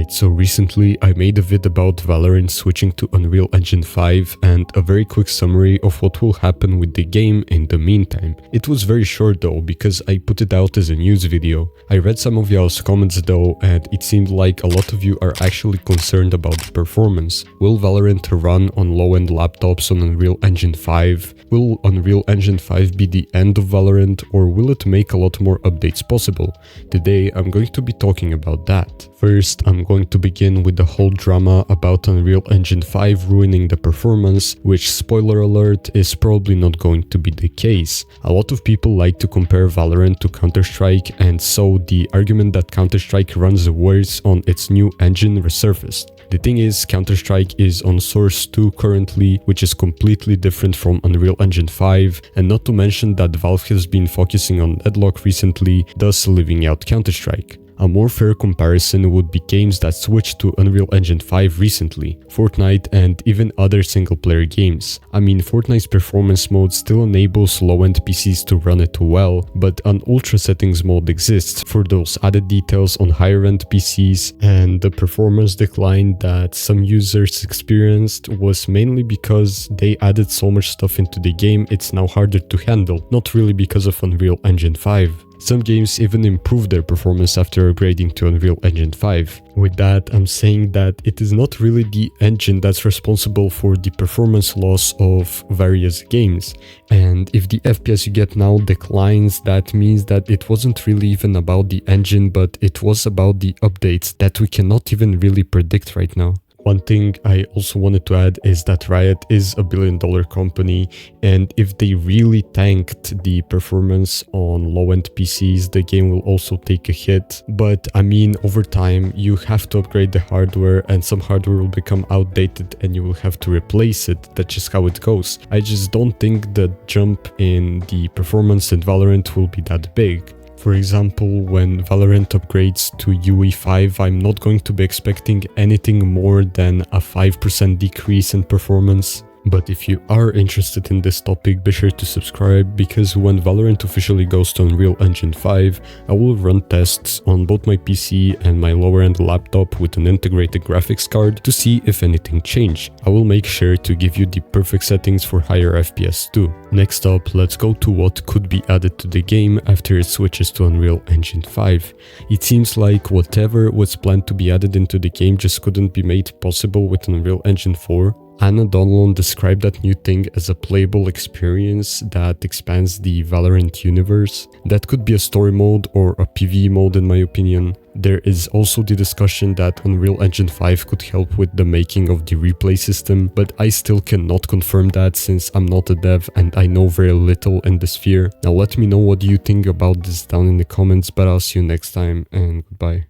Alright, so recently I made a vid about Valorant switching to Unreal Engine 5 and a very quick summary of what will happen with the game in the meantime. It was very short though, because I put it out as a news video. I read some of y'all's comments though, and it seemed like a lot of you are actually concerned about the performance. Will Valorant run on low-end laptops on Unreal Engine 5? Will Unreal Engine 5 be the end of Valorant, or will it make a lot more updates possible? Today I'm going to be talking about that. First, I'm going to begin with the whole drama about Unreal Engine 5 ruining the performance, which, spoiler alert, is probably not going to be the case. A lot of people like to compare Valorant to Counter-Strike, and so the argument that Counter-Strike runs worse on its new engine resurfaced. The thing is, Counter-Strike is on Source 2 currently, which is completely different from Unreal Engine 5, and not to mention that Valve has been focusing on Deadlock recently, thus leaving out Counter-Strike. A more fair comparison would be games that switched to Unreal Engine 5 recently, Fortnite and even other single-player games. I mean, Fortnite's performance mode still enables low-end PCs to run it well, but an ultra settings mode exists for those added details on higher-end PCs, and the performance decline that some users experienced was mainly because they added so much stuff into the game it's now harder to handle, not really because of Unreal Engine 5. Some games even improved their performance after upgrading to Unreal Engine 5. With that, I'm saying that it is not really the engine that's responsible for the performance loss of various games. And if the FPS you get now declines, that means that it wasn't really even about the engine, but it was about the updates that we cannot even really predict right now. One thing I also wanted to add is that Riot is a billion-dollar company, and if they really tanked the performance on low-end PCs, the game will also take a hit. But I mean, over time, you have to upgrade the hardware, and some hardware will become outdated and you will have to replace it. That's just how it goes. I just don't think the jump in the performance in Valorant will be that big. For example, when Valorant upgrades to UE5, I'm not going to be expecting anything more than a 5% decrease in performance. But if you are interested in this topic, be sure to subscribe, because when Valorant officially goes to Unreal Engine 5, I will run tests on both my PC and my lower-end laptop with an integrated graphics card to see if anything changed. I will make sure to give you the perfect settings for higher FPS too. Next up, let's go to what could be added to the game after it switches to Unreal Engine 5. It seems like whatever was planned to be added into the game just couldn't be made possible with Unreal Engine 4. Anna Donlon described that new thing as a playable experience that expands the Valorant universe. That could be a story mode or a PvE mode in my opinion. There is also the discussion that Unreal Engine 5 could help with the making of the replay system, but I still cannot confirm that since I'm not a dev and I know very little in this sphere. Now let me know what you think about this down in the comments, but I'll see you next time and goodbye.